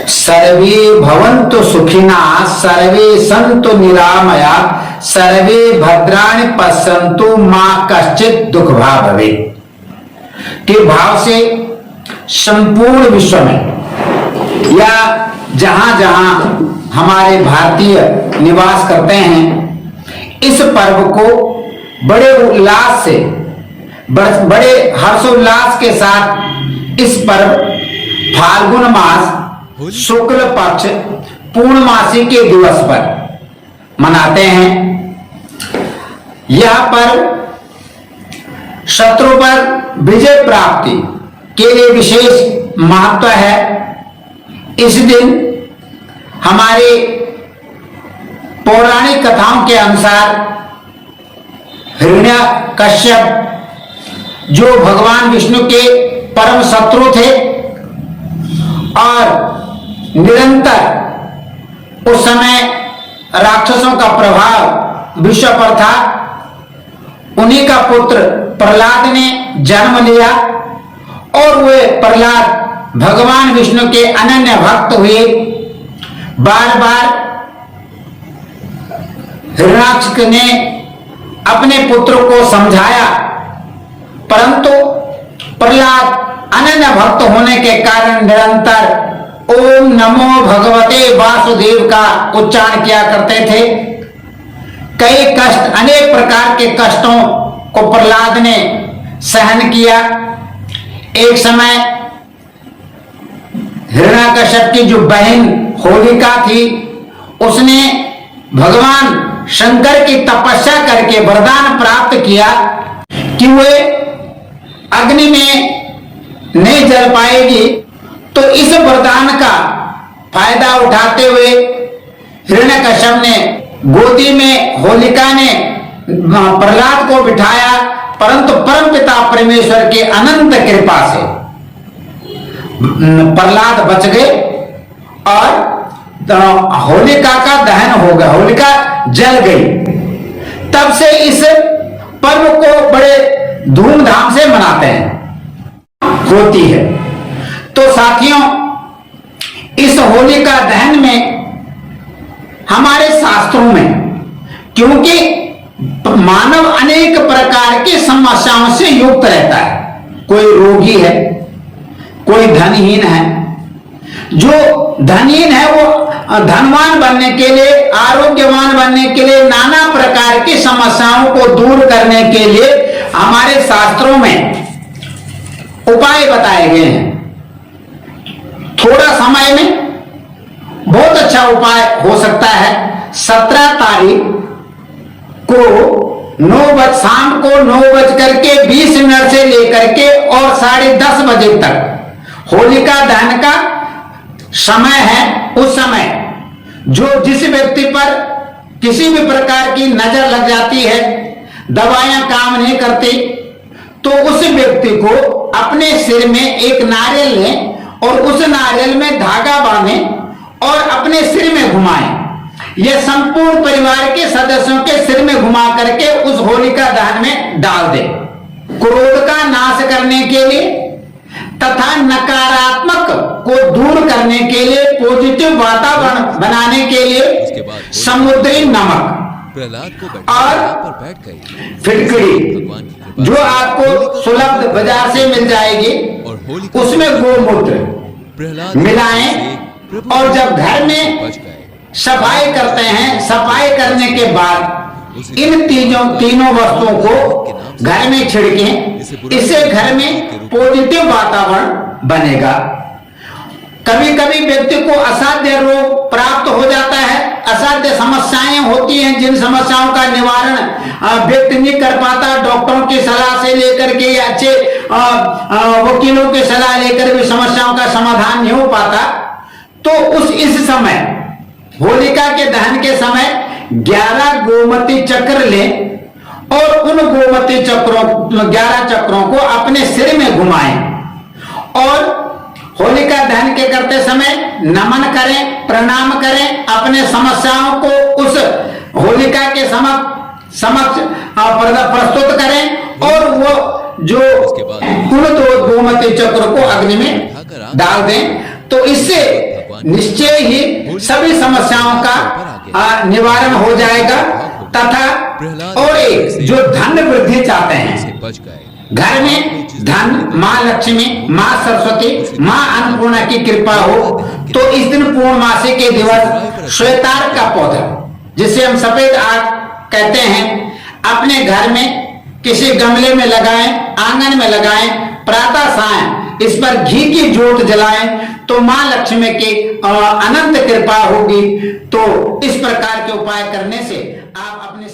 सर्वे भवन्तु सुखिनः सर्वे सन्तु निरामया सर्वे भद्राणि पश्यन्तु मा कश्चित् दुख भाग् भवेत् के भाव से संपूर्ण विश्व में या जहां जहां हमारे भारतीय निवास करते हैं इस पर्व को बड़े उल्लास से बड़े हर्षोल्लास के साथ इस पर्व फाल्गुन मास शुक्ल पक्ष पूर्णमासी के दिवस पर मनाते हैं। यह पर्व शत्रु पर विजय प्राप्ति के लिए विशेष महत्व है। इस दिन हमारे पौराणिक कथाओं के अनुसार हिरण्यकश्यप जो भगवान विष्णु के परम शत्रु थे और निरंतर उस समय राक्षसों का प्रभाव विश्व पर था, उन्हीं का पुत्र प्रहलाद ने जन्म लिया और वे प्रहलाद भगवान विष्णु के अनन्य भक्त हुए। बार बार हिरण्याक्ष ने अपने पुत्र को समझाया, परंतु प्रहलाद अनन्य भक्त होने के कारण निरंतर ओम नमो भगवते वासुदेव का उच्चारण किया करते थे। कई कष्ट, अनेक प्रकार के कष्टों को प्रहलाद ने सहन किया। एक समय हिरण्याकश्यप की जो बहन होलिका थी, उसने भगवान शंकर की तपस्या करके वरदान प्राप्त किया कि वे अग्नि में नहीं जल पाएगी। तो इस वरदान का फायदा उठाते हुए हिरण्याकश्यप ने गोदी में होलिका ने प्रहलाद को बिठाया, परंतु परमपिता परमेश्वर के अनंत कृपा से प्रहलाद बच गए और होलिका का दहन हो गया, होलिका जल गई। तब से इस पर्व को बड़े धूमधाम से मनाते हैं, होती है। तो साथियों, इस होलिका दहन में हमारे शास्त्रों में, क्योंकि मानव अनेक प्रकार की समस्याओं से युक्त रहता है, कोई रोगी है, कोई धनहीन है। जो धनहीन है वो धनवान बनने के लिए, आरोग्यवान बनने के लिए, नाना प्रकार की समस्याओं को दूर करने के लिए हमारे शास्त्रों में उपाय बताए गए हैं। थोड़ा समय में बहुत अच्छा उपाय हो सकता है। 17 तारीख को 9 बजे, शाम को 9:20 से लेकर के और 10:30 बजे तक होलिका दहन का समय है। उस समय जो जिस व्यक्ति पर किसी भी प्रकार की नजर लग जाती है, दवाइयां काम नहीं करती, तो उस व्यक्ति को अपने सिर में एक नारियल लें और उस नारियल में धागा बांधें और अपने सिर में घुमाएं। यह संपूर्ण परिवार के सदस्यों के सिर में घुमा करके उस होलिका दहन में डाल दे। क्रोध का नाश करने के लिए तथा नकारात्मक को दूर करने के लिए, पॉजिटिव वातावरण बनाने के लिए समुद्री नमक और फिटकरी जो आपको सुलभ बाजार से मिल जाएगी, उसमें गोमूत्र मिलाएं और जब घर में सफाई करते हैं, सफाई करने के बाद इन तीनों वस्तुओं को घर में छिड़कें। इससे घर में पॉजिटिव वातावरण बनेगा। कभी कभी व्यक्ति को असाध्य रोग प्राप्त हो जाता है, असाध्य समस्याएं होती हैं, जिन समस्याओं का निवारण व्यक्ति नहीं कर पाता, डॉक्टरों की सलाह से लेकर के या अच्छे वकीलों की सलाह लेकर भी समस्याओं का समाधान नहीं हो पाता। तो इस समय होलिका के दहन के समय 11 गोमती चक्र लें और उन गोमती चक्रों 11 चक्रों को अपने सिर में घुमाएं और होलिका दहन के करते समय नमन करें, प्रणाम करें, अपने समस्याओं को उस होलिका के समक्ष प्रस्तुत करें और वो जो उन 2 गोमती चक्र को अग्नि में डाल दें। तो इससे निश्चय ही सभी समस्याओं का निवारण हो जाएगा। तथा और एक जो धन वृद्धि चाहते हैं, घर में धन, माँ लक्ष्मी, माँ सरस्वती, माँ अन्नपूर्णा की कृपा हो, तो इस दिन पूर्णमासी के दिवस श्वेतार का पौधा, जिसे हम सफेद आग कहते हैं, अपने घर में किसी गमले में लगाएं, आंगन में लगाएं, प्रातः सायं इस पर घी की जोत जलाएं, तो माँ लक्ष्मी की अनंत कृपा होगी। तो इस प्रकार के उपाय करने से आप अपने